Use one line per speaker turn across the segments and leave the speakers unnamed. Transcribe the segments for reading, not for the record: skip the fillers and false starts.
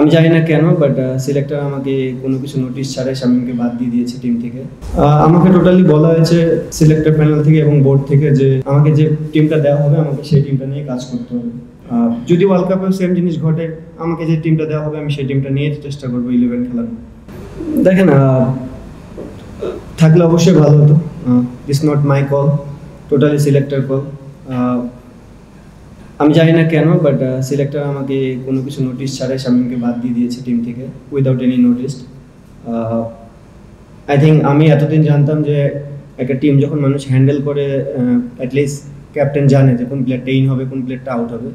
আমি জানি না কেন, বাট সিলেক্টর আমাকে কোনো কিছু নোটিশ ছাড়াই শামীমকে বাদ দিয়ে দিয়েছে টিম থেকে। আমাকে টোটালি বলা হয়েছে সিলেক্টর প্যানেল থেকে এবং বোর্ড থেকে যে আমাকে যে টিমটা দেওয়া হবে আমাকে সেই টিমটা নিয়ে কাজ করতে হবে। যদি ওয়ার্ল্ড কাপেও সেম জিনিস ঘটে, আমাকে যে টিমটা দেওয়া হবে আমি সেই টিমটা নিয়ে চেষ্টা করবো 11 খেলার। দেখেন, থাকলে অবশ্যই ভালো হতো। It's not my call, totally selector call. আমি জানি না কেন, বাট সিলেক্টর আমাকে কোনো কিছু নোটিশ ছাড়াই শামীমকে বাদ দিয়ে দিয়েছে টিম থেকে without any notice. I think আমি এতদিন জানতাম যে একটা টিম যখন মানুষ হ্যান্ডেল করে অ্যাটলিস্ট ক্যাপ্টেন জানে যে কোন প্লেয়ারটা ইন হবে, কোন প্লেয়ারটা আউট হবে।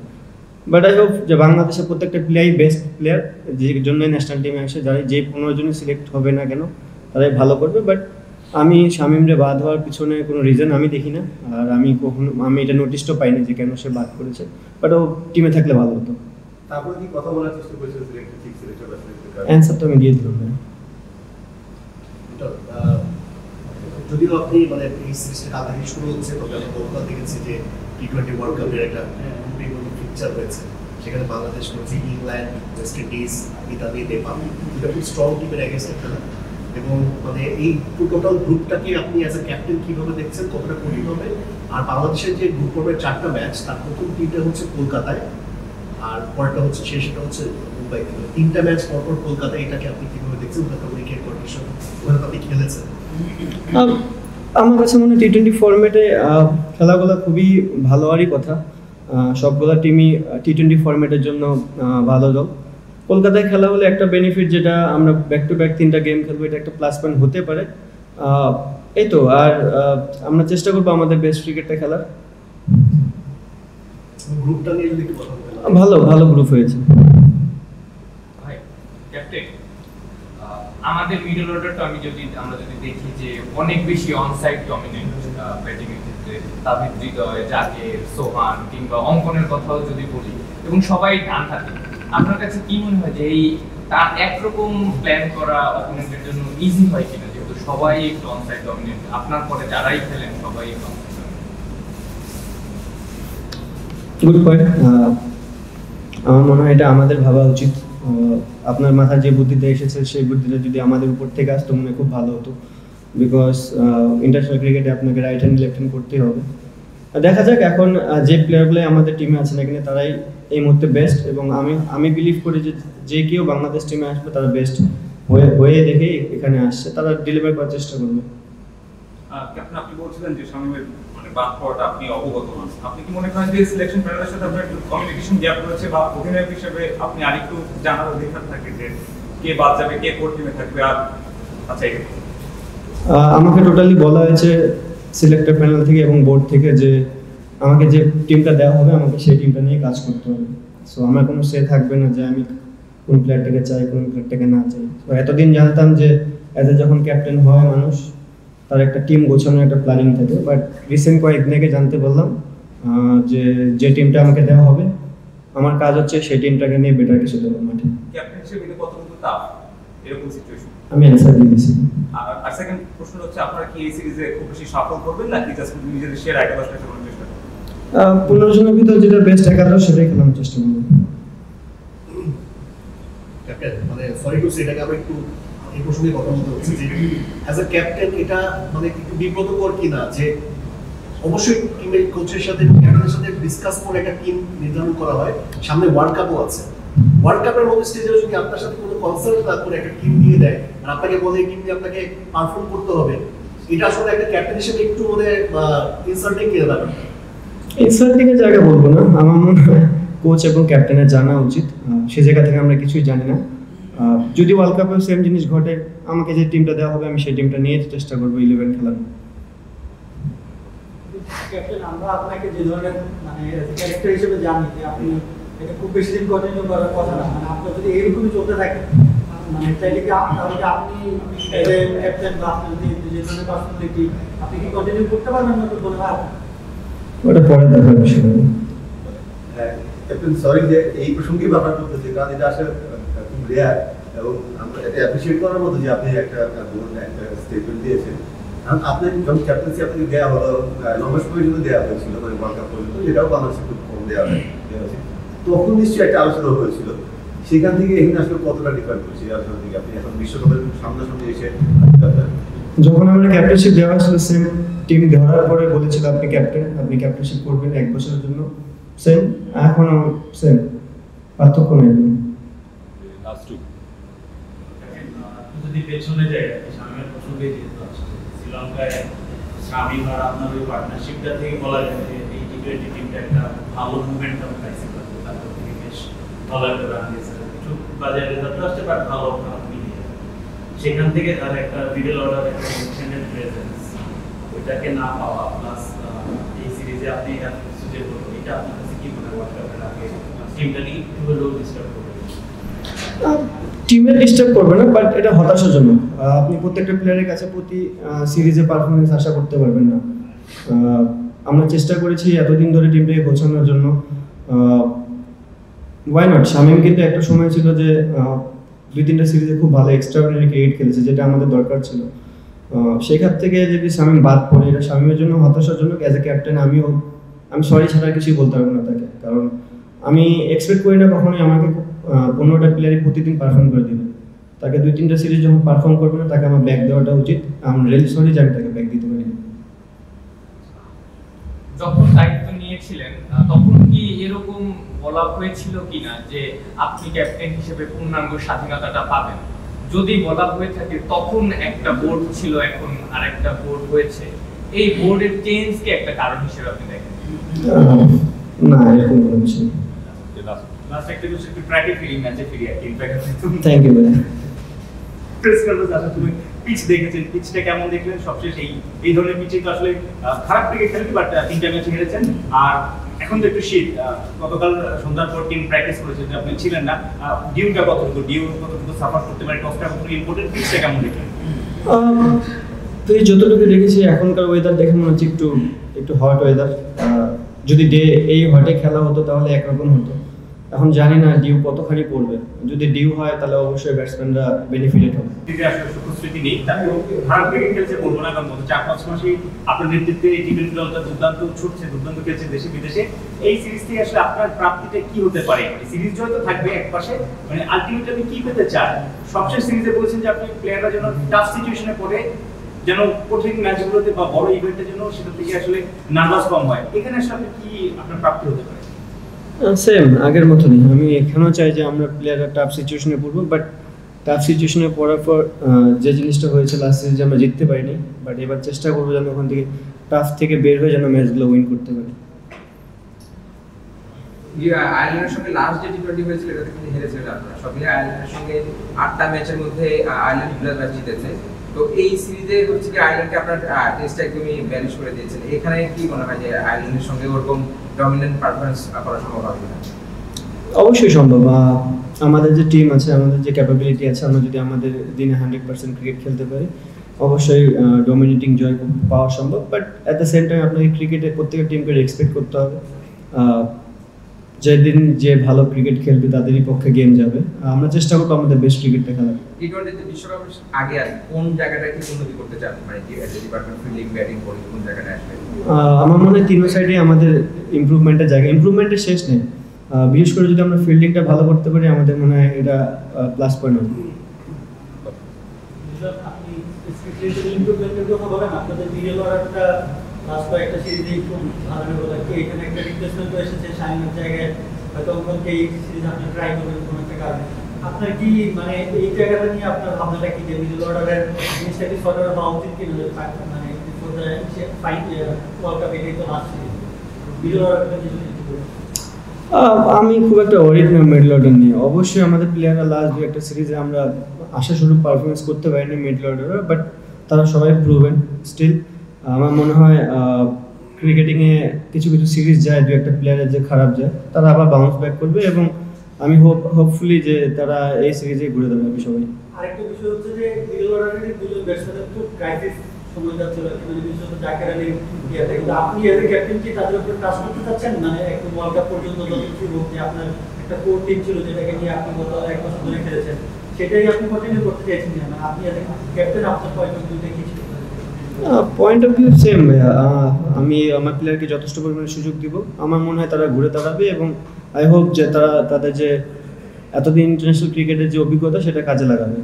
বাট আই হোপ যে বাংলাদেশের প্রত্যেকটা প্লেয়ারই বেস্ট প্লেয়ার, যে জন্যই ন্যাশনাল টিমে আসে, যারা যে 15 জনই সিলেক্ট হবে না কেন তারাই ভালো করবে। বাট আমি শামীমরে বাদ হওয়ার পিছনে কোনো রিজন আমি দেখি না, আর আমি এটা নোটিশও পাইনি যে কেন সে বাদ করেছে। বাট ও টিমে থাকলে ভালো হতো।
তারপরে কি কথা বলার চেষ্টা করেছিল সিলেক্টর, ঠিক সিলেক্টর বা সিলেক্টর?
অ্যান্সার তো আমি দিয়ে দিলাম।
যদিও আপনি মানে এই সিরিজটা আগে শুরু হচ্ছে, তবে আমরা গতকাল দেখেছি যে টি-20 ওয়ার্ল্ড কাপের একটা পিকচার হয়েছে, সেখানে বাংলাদেশ হচ্ছে England, West Indies, Italy, Nepal, এটা খুব স্ট্রং টিমের এগেইনস্টে খেলা। এবং মানে এই টোটাল গ্রুপটাকে আপনি অ্যাজ এ ক্যাপ্টেন কিভাবে দেখছেন, কতটা কঠিন হবে? আর বাংলাদেশের যে গ্রুপ পর্বের 4টা ম্যাচ, তার প্রথম 3টা হচ্ছে কলকাতায়, আর পরেরটা হচ্ছে শেষটা হচ্ছে মুম্বাইতে। 3টা ম্যাচ পরপর কলকাতায়, এটাকে আপনি কিভাবে দেখছেন? ওখানে উইকেট কন্ডিশন, ওখানে আপনি খেলেছেন।
আমার কাছে মনে হয় টি-20 ফরম্যাটে খেলাগুলো খুবই ভালো হওয়ারই কথা। সবগুলো টিমই টি-20 ফরম্যাটের জন্য ভালো দল। কলকাতায় খেলা হলে একটা বেনিফিট, যেটা আমরা ব্যাক টু ব্যাক 3টা গেম খেলবো, এটা একটা প্লাস পয়েন্ট হতে পারে। এই তো, আর আমরা চেষ্টা করবো আমাদের বেস্ট ক্রিকেটটা খেলার।
গ্রুপটা নিয়ে যদি একটু কথা বলেন।
ভালো গ্রুপ হয়েছে।
ভাই ক্যাপ্টেন, আমাদের মিডল অর্ডারটা আমরা যদি দেখি যে অনেক বেশি অনসাইড ডমিনেন্ট ব্যাটিং এর ক্ষেত্রে, তাবিদ হৃদয়, জাকের, সোহান কিংবা অঙ্কনের কথাও যদি বলি, এবং সবাই ডান হাতে। আপনার কাছে কি মনে হয় যে এই তার একরকম প্ল্যান করা অপোনেন্টের জন্য ইজি হয় কিনা, যেহেতু সবাই একটু অনসাইড ডমিনেন্ট, আপনার পরে যারাই খেলেন সবাই একটু অনসাইড ডমিনেন্ট?
Good point. আমার মনে হয় এটা আমাদের ভাবা উচিত। আপনার মাথায় যে বুদ্ধিটা এসেছে সেই বুদ্ধিটা যদি আমাদের উপর থেকে আসতো মনে হয় খুব ভালো হতো, বিকজ ইন্টারন্যাশনাল ক্রিকেটে আপনাকে রাইট হ্যান্ড লেফট হ্যান্ড করতেই হবে। দেখা যাক এখন যে প্লেয়ারগুলো আমাদের টিমে আছেন এখানে, তারাই এই মুহূর্তে বেস্ট, এবং আমি বিলিভ করি যে কেউ বাংলাদেশ টিমে আসবে তারা বেস্ট হয়ে দেখেই এখানে আসছে, তারা ডেলিভার করার চেষ্টা করবে।
ক্যাপ্টেন, আপনি বলছিলেন যে শামীমের মানে বাদ পড়াটা আপনি অবগত নন, আপনি কি মনে করেন যে সিলেকশন প্যানেলের সাথে আপনার একটু কমিউনিকেশন গ্যাপ রয়েছে, বা অধিনায়ক হিসেবে আপনি আরেকটু জানার অধিকার থাকে যে কে বাদ যাবে, কে কোর টিমে থাকবে? আর আচ্ছা,
আমাকে টোটালি বলা হয়েছে সিলেক্টর প্যানেল থেকে এবং বোর্ড থেকে যে আমাকে যে টিমটা দেওয়া হবে আমাকে সেই টিমটা নিয়ে কাজ করতে হবে। সো আমার কোনো সে থাকবে না যে আমি কোন প্লেয়ারটাকে চাই, কোন প্লেয়ারটাকে না চাই। তো এতদিন জানতাম যে যখন ক্যাপ্টেন হয় মানুষ, তার একটা টিম গোছানোর একটা প্ল্যানিং থাকে। বাট রিসেন্ট কয়েকদিন আগে জানতে বললাম যে টিমটা আমাকে দেওয়া হবে, আমার কাজ হচ্ছে সেই টিমটাকে নিয়ে বেটার কিছু দেবো মাঠে।
ক্যাপ্টেন হিসেবে কতটুকু টাফ এরকম সিচুয়েশন?
আমি অ্যান্সার দিয়ে দিয়েছি।
আর সেকেন্ড প্রশ্ন হচ্ছে, আপনারা কি এই সিরিজে খুব বেশি সফল করবেন নাকি জাস্ট নিজেদের সেরা 11টা খেলানোর চেষ্টা করবেন?
15 জনের ভিতরে যেটা বেস্ট 11 সেটাই খেলানোর চেষ্টা করবো।
ক্যাপ্টেন, মানে সরি টু সে, এটাকে আমরা একটু এই প্রসঙ্গে কথা বলতে হচ্ছে যে অ্যাজ এ ক্যাপ্টেন এটা মানে একটু বিব্রতকর কিনা, যে অবশ্যই টিমের কোচের সাথে ক্যাপ্টেনের সাথে ডিসকাস করে একটা টিম নির্ধারণ করা হয়, সামনে ওয়ার্ল্ড কাপও আছে। ওয়ার্ল্ড কাপের মতো স্টেজে যদি আপনার সাথে কোনো কনসাল্ট না করে একটা টিম দিয়ে দেয় আর আপনাকে বলে এই টিম দিয়ে আপনাকে পারফর্ম করতে হবে, এটা আসলে একটা ক্যাপ্টেন হিসেবে একটু মানে ইনসাল্টিং কিনা ব্যাপারটা?
ইনসাল্টিংয়ের জায়গা বলবো না, আমার মনে হয় কোচ এবং ক্যাপ্টেনের জানা উচিত। সে জায়গা থেকে আমরা কিছুই জানি না। যদি ওয়ার্ল্ড কাপেও সেম জিনিস ঘটে, আমাকে যে টিমটা দেওয়া হবে আমি সেই টিমটা নিয়ে চেষ্টা করবো 11 খেলার।
ক্যাপ্টেন, আমরা আপনাকে যে ধরনের মানে ক্যারেক্টার হিসেবে জানি যে আপনি এটা খুব বেশি দিন কন্টিনিউ করার কথা না, মানে আপনার যদি এইরকমই চলতে থাকে মানে তাহলে কি আপনি ক্যাপ্টেন বা আপনার যে ধরনের পার্সোনালিটি আপনি কি কন্টিনিউ করতে পারবেন না? তো বলে
ওটা পরে দেখার বিষয়।
ক্যাপ্টেন, সরি যে এই প্রসঙ্গে ব্যাপার করতেছি, কারণ এটা আসলে খুব রেয়ার এবং আমরা এটা অ্যাপ্রিসিয়েট করার মতো যে আপনি একটা স্টেটমেন্ট দিয়েছেন। আপনার যখন ক্যাপ্টেন্সি আপনাকে দেওয়া হলো, 9 মাস পর্যন্ত দেওয়া হয়েছিল, মানে ওয়ার্ল্ড কাপ পর্যন্ত, যেটাও বাংলাদেশে খুব কম দেওয়া হয়েছে, তখন নিশ্চয়ই একটা আলোচনা হয়েছিল সেখান থেকে এখানে আসলে কতটা ডিফার করছে আসলে থেকে আপনি এখন বিশ্বকাপের সামনাসামনি এসে
যখন আমরা ক্যাপ্টেনশিপ দেওয়া ছিল সেম টিম ধরার পরে বলেছিল আপনি ক্যাপ্টেন, আপনি ক্যাপ্টেনশিপ করবেন 1 বছরের জন্য, সেম এখনো সেম, পার্থক্য নেই।
যদি পেছনে যায় শামীমের প্রসঙ্গে যেহেতু আসছে শ্রীলঙ্কায় শামীম আর আপনার ওই পার্টনারশিপটা থেকে বলা যায় যে এই টি-20 টিমটা একটা ভালো মুভমেন্টাম পাইছে, তারপর থেকে বেশ ভালো একটা রান দিয়েছে, কিছু বাজারে রেজাল্ট আসছে বাট ভালো মিলিয়ে সেখান থেকে তার একটা মিডল অর্ডার একটা এক্সটেন্ডেড প্রেজেন্স ওইটাকে না পাওয়া প্লাস এই সিরিজে আপনি সুযোগ করবেন, এটা আপনার কাছে কি মনে হয় ওয়ার্ল্ড কাপের আগে টিমটা নিয়ে একটু হলেও ডিস্টার্ব করবে?
টিমে ডিস্টার্ব করবে না, বাট এটা হতাশাজনক। আপনি প্রত্যেকটা প্লেয়ারের কাছে প্রতি সিরিজে পারফরমেন্স আশা করতে পারবেন না। আমরা চেষ্টা করেছি এতদিন ধরে টিমটাকে গোছানোর জন্য, ওয়াই নট। শামীম কিন্তু একটা সময় ছিল যে 2-3টা সিরিজে খুব ভালো এক্সট্রাঅর্ডিনারি ক্রিকেট খেলেছে, যেটা আমাদের দরকার ছিল। সেখান থেকে যদি শামীম বাদ পড়ে, এটা শামীমের জন্য হতাশাজনক। অ্যাজ এ ক্যাপ্টেন আমি সরি ছাড়া কিছুই বলতে পারবো না তাকে, কারণ আমি এক্সপেক্ট করি না কখনোই আমাকে 15টা প্লেয়ারই প্রতিদিন পারফর্ম করে দিবে। তাকে 2-3টা সিরিজ যখন পারফর্ম করবে না, তাকে আমার ব্যাক দেওয়াটা উচিত। আমি রিয়েলি সরি যে আমি তাকে ব্যাক দিতে পারি।
যখন দায়িত্ব নিয়েছিলেন তখন কি এরকম বলা হয়েছিল কিনা যে আপনি ক্যাপ্টেন হিসেবে পূর্ণাঙ্গ স্বাধীনতাটা পাবেন? যদি বলা হয়ে থাকে তখন একটা বোর্ড ছিল, এখন আরেকটা বোর্ড হয়েছে, এই বোর্ডের চেঞ্জকে একটা কারণ হিসেবে আপনি দেখেন?
না, এরকম কোনো কিছু নেই।
লাস্ট একটা কিছু একটু ট্র্যাকে ফিরি, ম্যাচে ফিরি আর ইমপ্যাক্ট
থ্যাংক ইউ ভাই।
প্রেস কনফারেন্স আসলে তুমি পিচ দেখেছেন, পিচটা কেমন দেখলেন? সবশেষ এই ধরনের পিচে তো আসলে খারাপ ক্রিকেট খেলেনি, বাট 3টা ম্যাচে হেরেছেন। আর এখন তো একটু শীত, গতকাল সন্ধ্যার পর টিম প্র্যাকটিস করেছে, যে আপনি ছিলেন না, ডিউটা কতটুকু সাফার করতে পারে, টসটা কতটুকু ইম্পর্টেন্ট, পিচটা কেমন দেখলেন?
তো এই যতটুকু দেখেছি এখনকার ওয়েদার দেখে মনে হচ্ছে একটু হট ওয়েদার। যদি এই হটে খেলা হতো তাহলে একরকম হতো। এখন জানি না ডিউ কতখানি পড়বে। যদি ডিউ হয় তাহলে অবশ্যই ব্যাটসম্যানরা বেনিফিটেড হবে।
দিকে আসলে সুখস্মৃতি নেই, তারপর খারাপ ক্রিকেট খেলছে বলবো না, কারণ গত 4-5 মাসেই আপনার নেতৃত্বে এই টি-20 দলটা দুর্দান্ত ছুটছে, দুর্দান্ত খেলছে দেশে বিদেশে। এই সিরিজ থেকে আসলে আপনার প্রাপ্তিটা কি হতে পারে? মানে সিরিজ জয় তো থাকবে এক পাশে, মানে আলটিমেটলি আপনি কি পেতে চান? সবশেষ সিরিজে বলেছেন যে আপনি প্লেয়াররা যেন টাফ সিচুয়েশনে পড়ে যেন কঠিন ম্যাচগুলোতে বা বড় ইভেন্টের জন্য সেটা থেকে আসলে নার্ভাস কম হয়, এখানে আসলে আপনি কি আপনার প্রাপ্তি হতে পারে?
সেম আগের মতনই। আমি এখানেও চাই যে আমরা প্লেয়াররা টাফ সিচুয়েশনে পড়বো, বাট টাফ সিচুয়েশনে পড়ার পর যে জিনিসটা হয়েছে লাস্ট সিরিজে আমরা জিততে পারিনি, বাট এবার চেষ্টা করবো যেন ওখান থেকে টাফ থেকে বের হয়ে যেন ম্যাচগুলো উইন করতে পারি।
আয়ারল্যান্ডের সঙ্গে লাস্ট যে টি-20 হয়েছিল এটাতে কিন্তু হেরেছিলেন আপনারা। সব মিলিয়ে আয়ারল্যান্ডের সঙ্গে 8টা ম্যাচের মধ্যে আয়ারল্যান্ড 2 ম্যাচ জিতেছে। তো এই সিরিজে হচ্ছে কি আয়ারল্যান্ডকে আপনার টেস্টটা একদমই ব্যানিশ করে দিয়েছেন। এখানে কি মনে হয় যে আয়ারল্যান্ডের সঙ্গে ওরকম ডমিনেন্ট পারফরম্যান্স করা সম্ভব হবে না?
অবশ্যই সম্ভব। আমাদের যে টিম আছে, আমাদের যে ক্যাপাবিলিটি আছে, আমরা যদি আমাদের দিনে 100% ক্রিকেট খেলতে পারি অবশ্যই ডমিনেটিং জয় পাওয়া সম্ভব। But at the same time আপনাকে ক্রিকেটে প্রত্যেকটা টিমকে রেসপেক্ট করতে হবে। যেদিন যে ভালো ক্রিকেট খেলবে তাদেরই পক্ষে গেম যাবে। আমরা চেষ্টা করবো আমাদের বেস্ট ক্রিকেটটা খেলার।
টি-20 বিশ্বকাপের আগে আর কোন জায়গাটায় কি উন্নতি করতে চান? মানে কি ডিপার্টমেন্ট ফিল্ডিং, ব্যাটিং, বোলিং কোন জায়গাটা আসবে?
আমার মনে হয় তিনও সাইডে আমাদের ইমপ্রুভমেন্টের জায়গা, ইমপ্রুভমেন্টের শেষ নেই। বিশেষ করে যদি আমরা ফিল্ডিংটা ভালো করতে পারি আমাদের মনে হয় এটা প্লাস পয়েন্ট হবে।
আপনি স্পেশালি ইমপ্রুভমেন্টের কথা বলেন, আপনাদের মিডল অর্ডারটা লাস্ট কয়েকটা সিরিজে একটু ভালো হলো। এখানে একটা রিপ্লেসমেন্ট এসেছে শাইনের জায়গায়, হয়তো ওখানকে এই সিরিজ আপনি ট্রাই করবেন কোনো একটা কারণে। আপনার কি মানে এই জায়গাটা নিয়ে আপনার ভাবনাটা কি, যে মিডল অর্ডারের জিনিসটা কি সর্ট আউট হওয়া উচিত কিনা? মানে ওয়ার্ল্ড কাপ এটাই তো লাস্ট সিরিজ, মিডল অর্ডারটা যদি
আমি খুব একটা ওয়ারিড না মিডল অর্ডার নিয়ে। অবশ্যই আমাদের প্লেয়াররা লাস্ট একটা সিরিজে আমরা আশাস্বরূপ পারফরমেন্স করতে পারিনি মিডল অর্ডারে, বাট তারা সবাই প্রুভেন স্টিল। আমার মনে হয় ক্রিকেটিংয়ে কিছু সিরিজ যায়, দু একটা প্লেয়ারের যে খারাপ যায় তারা আবার বাউন্স ব্যাক করবে, এবং আমি হোপফুলি যে তারা এই সিরিজে ঘুরে দাঁড়াবে সবাই।
আরেকটা বিষয় হচ্ছে যে মিডল অর্ডারের দুজন ব্যাটসম্যানের তো ক্রাইসিস সময় যাচ্ছিল, মানে বিশেষত জাকের আলী ইয়াতে, কিন্তু আপনি এজ এ ক্যাপ্টেন কি তাদের উপর ট্রাস্ট করতে চাচ্ছেন? মানে একদম ওয়ার্ল্ড কাপ পর্যন্ত যতটুকু হোক, যে আপনার একটা কোর টিম ছিল যেটাকে নিয়ে আপনি গত 1 বছর ধরে খেলেছেন, সেটাই আপনি কন্টিনিউ করতে চাইছেন না? মানে আপনি এজ এ ক্যাপ্টেন আপনার পয়েন্ট অফ ভিউতে কি ছিল?
পয়েন্ট অফ ভিউ সেম ভাইয়া। আমি আমার প্লেয়ারকে যথেষ্ট পরিমাণে সুযোগ দিব। আমার মনে হয় তারা ঘুরে দাঁড়াবে, এবং আই হোপ যে তারা তাদের যে এতদিন ইন্টারন্যাশনাল ক্রিকেটের যে অভিজ্ঞতা সেটা কাজে লাগাবে।